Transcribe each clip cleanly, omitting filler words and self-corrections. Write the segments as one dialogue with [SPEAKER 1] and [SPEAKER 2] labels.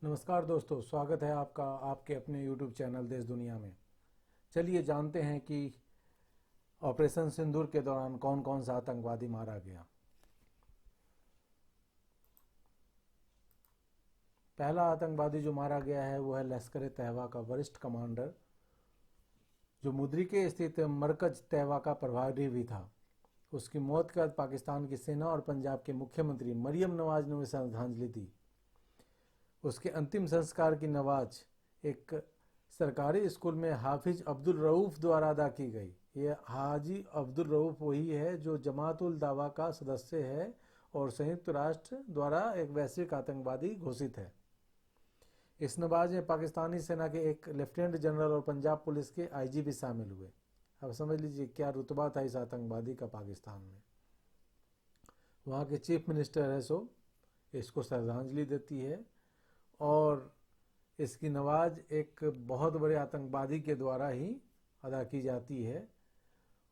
[SPEAKER 1] नमस्कार दोस्तों, स्वागत है आपका आपके अपने YouTube चैनल देश दुनिया में। चलिए जानते हैं कि ऑपरेशन सिंदूर के दौरान कौन कौन सा आतंकवादी मारा गया। पहला आतंकवादी जो मारा गया है वो है लश्कर तैयबा का वरिष्ठ कमांडर, जो मुद्रिके स्थित मरकज तैयबा का प्रभारी भी था। उसकी मौत के बाद पाकिस्तान की सेना और पंजाब के मुख्यमंत्री मरियम नवाज ने उसे श्रद्धांजलि दी। उसके अंतिम संस्कार की नमाज एक सरकारी स्कूल में हाफिज अब्दुल रऊफ द्वारा अदा की गई। ये हाजी अब्दुल रऊफ वही है जो जमात उल दावा का सदस्य है और संयुक्त राष्ट्र द्वारा एक वैश्विक आतंकवादी घोषित है। इस नमाज में पाकिस्तानी सेना के एक लेफ्टिनेंट जनरल और पंजाब पुलिस के आईजी भी शामिल हुए। अब समझ लीजिए क्या रुतबा था इस आतंकवादी का पाकिस्तान में। वहाँ के चीफ मिनिस्टर है सो इसको श्रद्धांजलि देती है और इसकी नमाज एक बहुत बड़े आतंकवादी के द्वारा ही अदा की जाती है।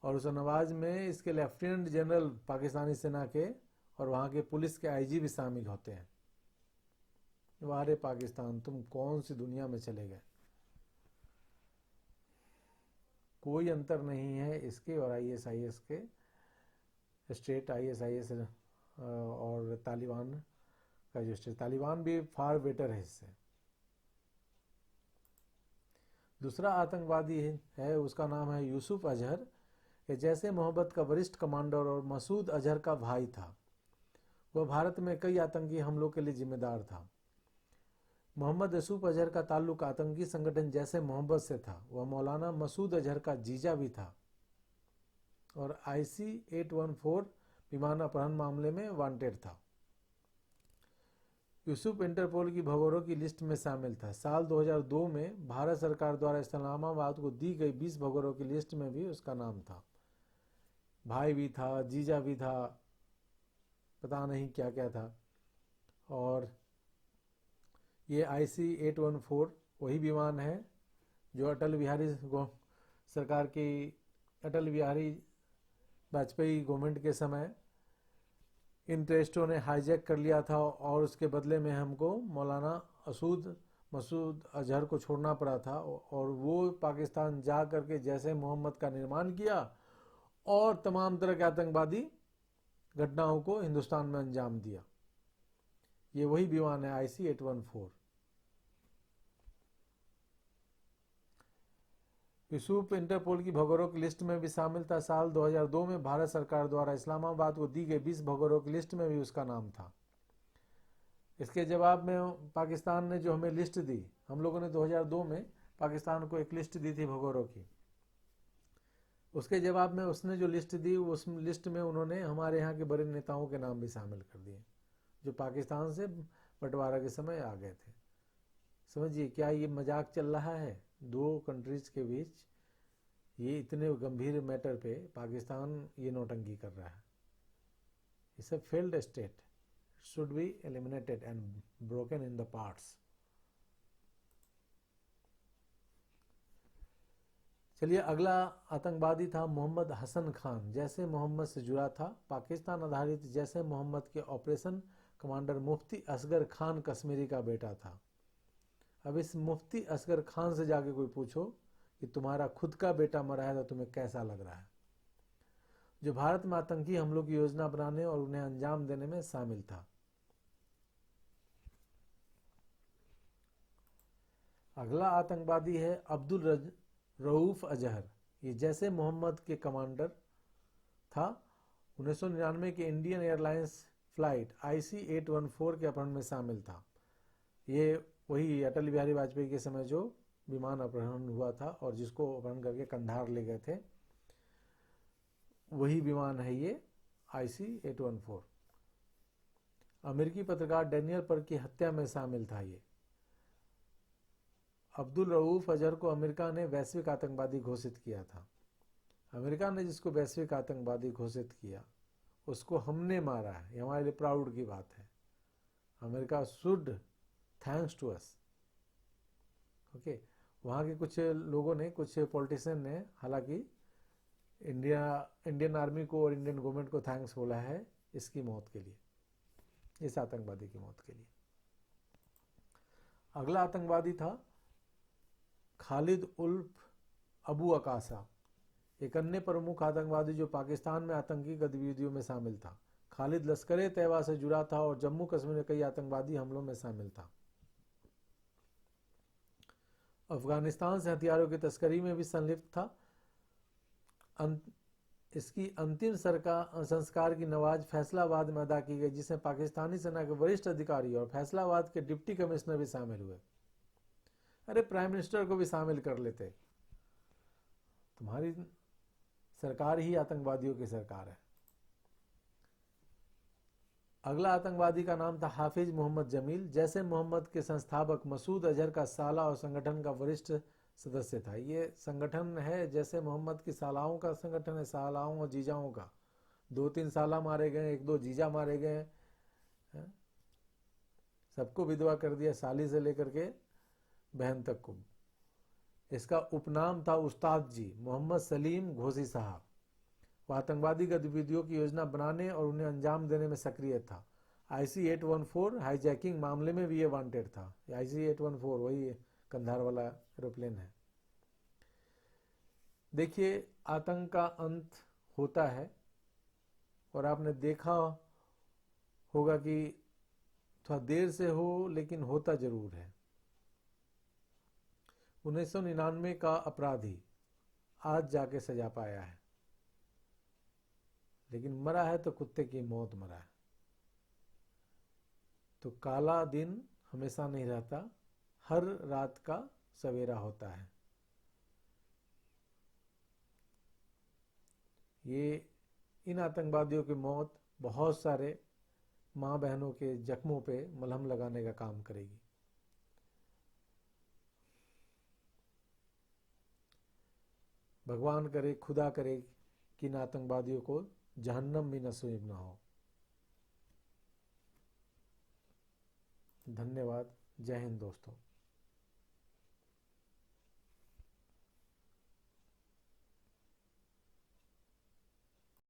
[SPEAKER 1] और उस नमाज में इसके लेफ्टिनेंट जनरल पाकिस्तानी सेना के और वहाँ के पुलिस के आईजी भी शामिल होते हैं। वारे पाकिस्तान, तुम कौन सी दुनिया में चले गए। कोई अंतर नहीं है इसके और आईएसआईएस के, स्टेट आईएसआईएस और तालिबान का जो स्टेट, तालिबान भी फार बेटर है इससे। दूसरा आतंकवादी है उसका नाम है यूसुफ अजहर। ये जैसे मोहब्बत का वरिष्ठ कमांडर और मसूद अजहर का भाई था। वह भारत में कई आतंकी हमलों के लिए जिम्मेदार था। मोहम्मद यूसुफ अजहर का ताल्लुक आतंकी संगठन जैसे मोहब्बत से था। वह मौलाना मसूद अजहर का जीजा भी था और IC-814 विमान अपहरण मामले में वांटेड था। यूसुफ इंटरपोल की भगोड़ों की लिस्ट में शामिल था। साल 2002 में भारत सरकार द्वारा इस्लामाबाद को दी गई 20 भगोड़ों की लिस्ट में भी उसका नाम था। भाई भी था, जीजा भी था, पता नहीं क्या क्या था। और ये IC-814 वही विमान है जो अटल बिहारी सरकार की, अटल बिहारी वाजपेयी गवर्नमेंट के समय इन टेररिस्टों ने हाईजैक कर लिया था और उसके बदले में हमको मौलाना मसूद अजहर को छोड़ना पड़ा था। और वो पाकिस्तान जा करके जैसे मोहम्मद का निर्माण किया और तमाम तरह के आतंकवादी घटनाओं को हिंदुस्तान में अंजाम दिया। ये वही विमान है IC-814। यूसुफ इंटरपोल की भगोड़ों की लिस्ट में भी शामिल था। साल 2002 में भारत सरकार द्वारा इस्लामाबाद को दी गई 20 भगोड़ों की लिस्ट में भी उसका नाम था। इसके जवाब में पाकिस्तान ने जो हमें लिस्ट दी, हम लोगों ने 2002 में पाकिस्तान को एक लिस्ट दी थी भगोड़ों की। उसके जवाब में उसने जो लिस्ट दी, उस लिस्ट में उन्होंने हमारे यहाँ के बड़े नेताओं के नाम भी शामिल कर दिए जो पाकिस्तान से बंटवारा के समय आ गए थे। समझिए क्या ये मजाक चल रहा है दो कंट्रीज के बीच। ये इतने गंभीर मैटर पे पाकिस्तान ये नौटंकी कर रहा है। It's a failed state, should be eliminated and broken in the parts. चलिए अगला आतंकवादी था मोहम्मद हसन खान। जैसे मोहम्मद से जुड़ा था। पाकिस्तान आधारित जैसे मोहम्मद के ऑपरेशन कमांडर मुफ्ती असगर खान कश्मीरी का बेटा था। अब इस मुफ्ती असगर खान से जाके कोई पूछो कि तुम्हारा खुद का बेटा मरा है तो तुम्हें कैसा लग रहा है, जो भारत में आतंकी हमलों की योजना बनाने और उन्हें अंजाम देने में शामिल था। अगला आतंकवादी है अब्दुल रऊफ अजहर। ये जैसे मोहम्मद के कमांडर था। 1999 के इंडियन एयरलाइंस फ्लाइट IC-814 के अपहरण में शामिल था। ये वही अटल बिहारी वाजपेयी के समय जो विमान अपहरण हुआ था और जिसको अपहरण करके कंधार ले गए थे, वही विमान है ये IC-814। अमेरिकी पत्रकार डैनियल पर की हत्या में शामिल था ये। अब्दुल रऊफ अजहर को अमेरिका ने वैश्विक आतंकवादी घोषित किया था। अमेरिका ने जिसको वैश्विक आतंकवादी घोषित किया उसको हमने मारा है। ये हमारे लिए प्राउड की बात है। America should thanks to us. Okay, वहाँ के कुछ लोगों ने, कुछ पॉलिटिशियन ने हालांकि इंडियन आर्मी को और इंडियन गवर्नमेंट को थैंक्स बोला है इसकी मौत के लिए, इस आतंकवादी की मौत के लिए। अगला आतंकवादी था खालिद उल्फ अबू अकासा, एक अन्य प्रमुख आतंकवादी जो पाकिस्तान में आतंकी गतिविधियों में शामिल था। खालिद लश्कर तैयबा से जुड़ा था और जम्मू कश्मीर में कई आतंकवादी हमलों में शामिल था। अफगानिस्तान से हथियारों की तस्करी में भी संलिप्त था। इसकी अंतिम संस्कार की नमाज फैसलाबाद में अदा की गई, जिसमें पाकिस्तानी सेना के वरिष्ठ अधिकारी और फैसलाबाद के डिप्टी कमिश्नर भी शामिल हुए। अरे प्राइम मिनिस्टर को भी शामिल कर लेते, तुम्हारी सरकार ही आतंकवादियों की सरकार है। अगला आतंकवादी का नाम था हाफिज मोहम्मद जमील, जैसे मोहम्मद के संस्थापक मसूद अजहर का साला और संगठन का वरिष्ठ सदस्य था। ये संगठन है जैसे मोहम्मद की सालाओं का संगठन है, सालाओं और जीजाओं का। 2-3 साला मारे गए, 1-2 जीजा मारे गए, सबको विधवा कर दिया, साली से लेकर के बहन तक को। इसका उपनाम था उस्ताद जी। मोहम्मद सलीम घोसी साहब, वह आतंकवादी गतिविधियों की योजना बनाने और उन्हें अंजाम देने में सक्रिय था। IC-814 हाईजैकिंग मामले में भी ये वांटेड था। IC-814 वही कंधार वाला एरोप्लेन है। देखिए, आतंक का अंत होता है और आपने देखा होगा कि थोड़ा देर से हो, लेकिन होता जरूर है। 1999 का अपराधी आज जाके सजा पाया है, लेकिन मरा है तो कुत्ते की मौत मरा है। तो काला दिन हमेशा नहीं रहता, हर रात का सवेरा होता है। ये इन आतंकवादियों की मौत बहुत सारे माँ बहनों के जख्मों पे मलहम लगाने का काम करेगी। भगवान करे, खुदा करे कि इन आतंकवादियों को जहन्नम भी नसीब ना हो। धन्यवाद। जय हिंद दोस्तों।